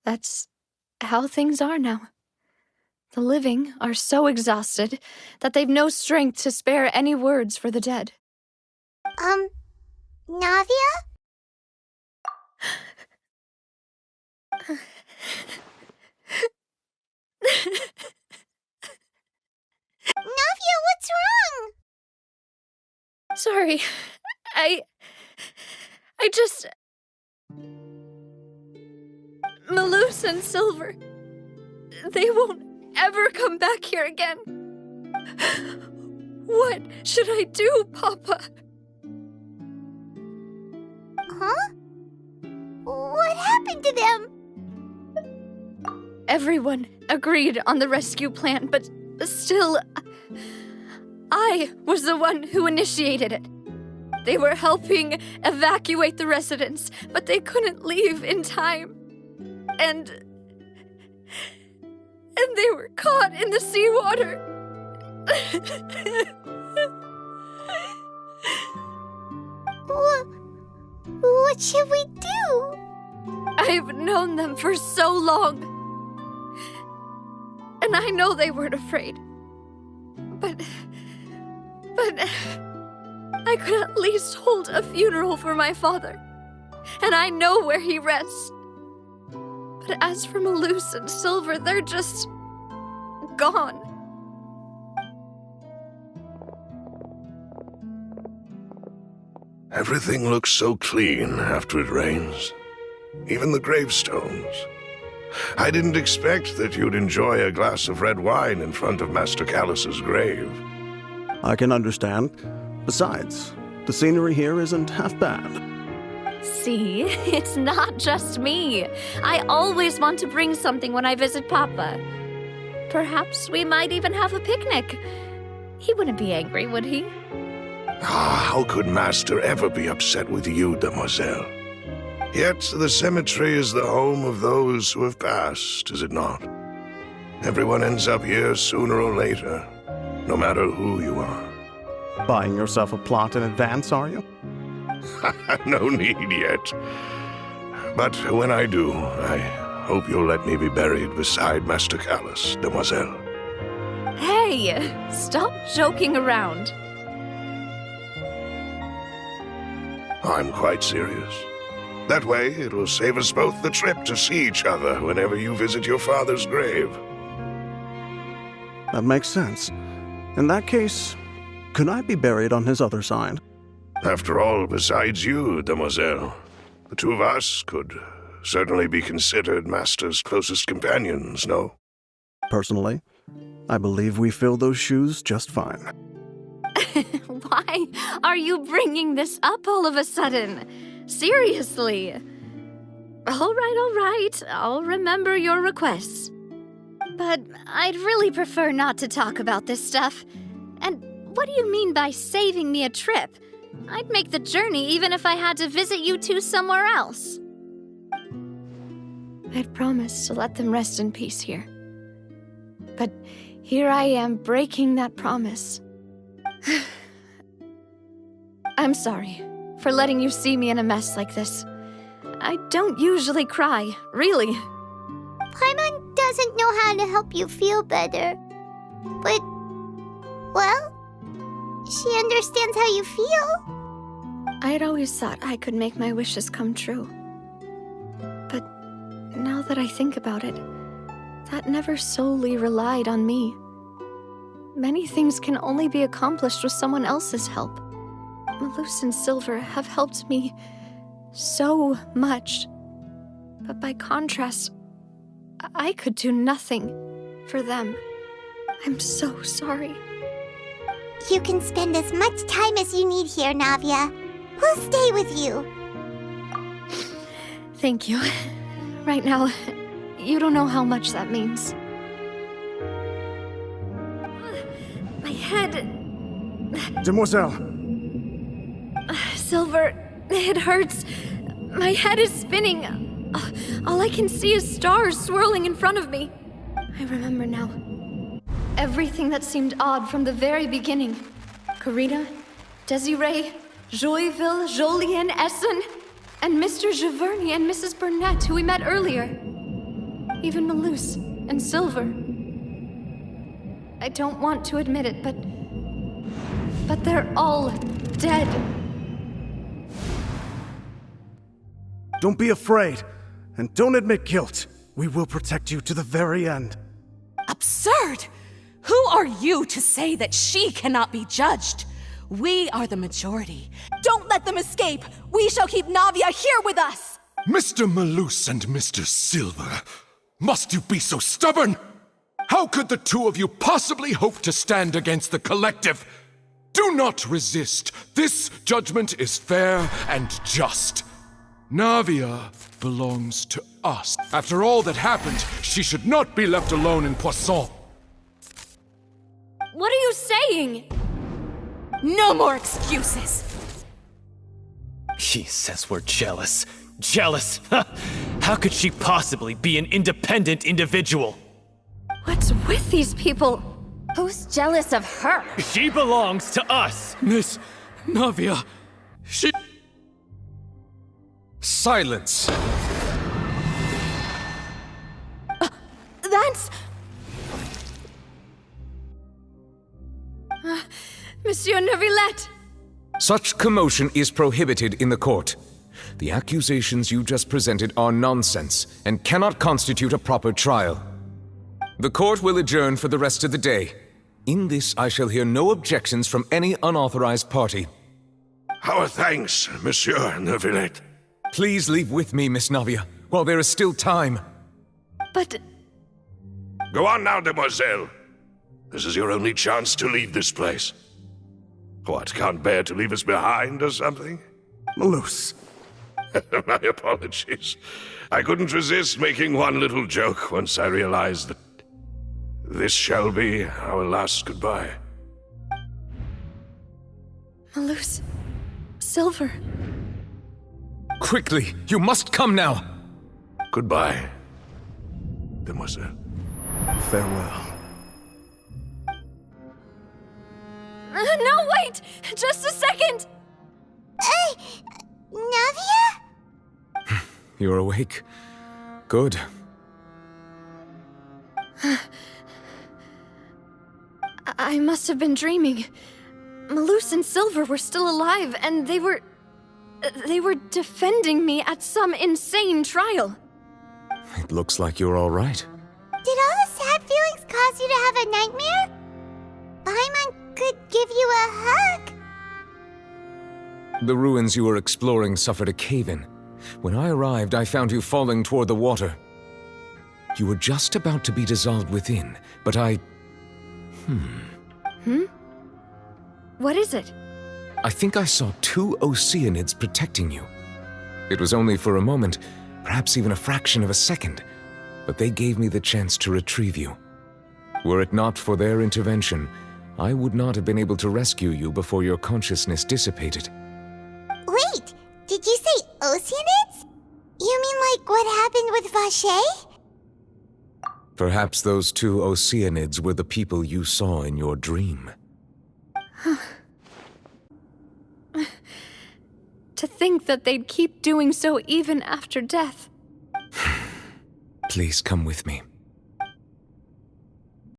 That's how things are now. The living are so exhausted that they've no strength to spare any words for the dead. Navia? Navia, what's wrong? Sorry. I just... Melus and Silver. They won't ever come back here again. What should I do, Papa? Huh? What happened to them? Everyone agreed on the rescue plan, but still, I was the one who initiated it. They were helping evacuate the residents, but they couldn't leave in time. And they were caught in the seawater. What should we do? I've known them for so long. And I know they weren't afraid. But I could at least hold a funeral for my father. And I know where he rests. But as for Melus and Silver, they're just gone. Everything looks so clean after it rains. Even the gravestones. I didn't expect that you'd enjoy a glass of red wine in front of Master Callus's grave. I can understand. Besides, the scenery here isn't half bad. See, it's not just me. I always want to bring something when I visit Papa. Perhaps we might even have a picnic. He wouldn't be angry, would he? How could Master ever be upset with you, Demoiselle? Yet the cemetery is the home of those who have passed, is it not? Everyone ends up here sooner or later, no matter who you are. Buying yourself a plot in advance, are you? No need yet. But when I do, I hope you'll let me be buried beside Master Callus, Demoiselle. Hey, stop joking around. I'm quite serious. That way, it'll save us both the trip to see each other whenever you visit your father's grave. That makes sense. In that case, could I be buried on his other side? After all, besides you, Demoiselle, the two of us could certainly be considered Master's closest companions, no? Personally, I believe we fill those shoes just fine. Why are you bringing this up all of a sudden? Seriously. All right. I'll remember your requests. But I'd really prefer not to talk about this stuff. And what do you mean by saving me a trip? I'd make the journey even if I had to visit you two somewhere else. I'd promised to let them rest in peace here. But here I am breaking that promise. I'm sorry for letting you see me in a mess like this. I don't usually cry, really. Paimon doesn't know how to help you feel better. But, well, she understands how you feel. I'd always thought I could make my wishes come true. But now that I think about it, that never solely relied on me. Many things can only be accomplished with someone else's help. Melus and Silver have helped me so much. But by contrast, I could do nothing for them. I'm so sorry. You can spend as much time as you need here, Navia. We'll stay with you. Thank you. Right now, you don't know how much that means. My head... Demoiselle! Silver, it hurts. My head is spinning. All I can see is stars swirling in front of me. I remember now. Everything that seemed odd from the very beginning. Karina, Desiree, Joyville, Jolien, Essen, and Mr. Giverny and Mrs. Burnett, who we met earlier. Even Melus and Silver. I don't want to admit it, but they're all dead. Don't be afraid, and don't admit guilt. We will protect you to the very end. Absurd! Who are you to say that she cannot be judged? We are the majority. Don't let them escape! We shall keep Navia here with us! Mr. Melus and Mr. Silver, must you be so stubborn? How could the two of you possibly hope to stand against the collective? Do not resist. This judgment is fair and just. Navia belongs to us. After all that happened, she should not be left alone in Poisson. What are you saying? No more excuses! She says we're jealous. Jealous? How could she possibly be an independent individual? What's with these people? Who's jealous of her? She belongs to us! Miss Navia, she... Silence! That's... Monsieur Neuvillette! Such commotion is prohibited in the court. The accusations you just presented are nonsense and cannot constitute a proper trial. The court will adjourn for the rest of the day. In this, I shall hear no objections from any unauthorized party. Our thanks, Monsieur Neuvillette. Please leave with me, Miss Navia, while there is still time. But Go on now, demoiselle. This is your only chance to leave this place. What, can't bear to leave us behind or something? Melus. My apologies. I couldn't resist making one little joke once I realized that this shall be our last goodbye. Melus, Silver. Quickly, you must come now! Goodbye, demoiselle. Farewell. No, wait! Just a second! Hey, Navia? You're awake. Good. I must have been dreaming. Melus and Silver were still alive, and they were defending me at some insane trial. It looks like you're all right. Did all the sad feelings cause you to have a nightmare? Paimon could give you a hug. The ruins you were exploring suffered a cave-in. When I arrived, I found you falling toward the water. You were just about to be dissolved within, but I... What is it? I think I saw two Oceanids protecting you. It was only for a moment, perhaps even a fraction of a second, but they gave me the chance to retrieve you. Were it not for their intervention, I would not have been able to rescue you before your consciousness dissipated. Wait, did you say Oceanids? You mean like what happened with Vache? Perhaps those two Oceanids were the people you saw in your dream. To think that they'd keep doing so even after death. Please come with me.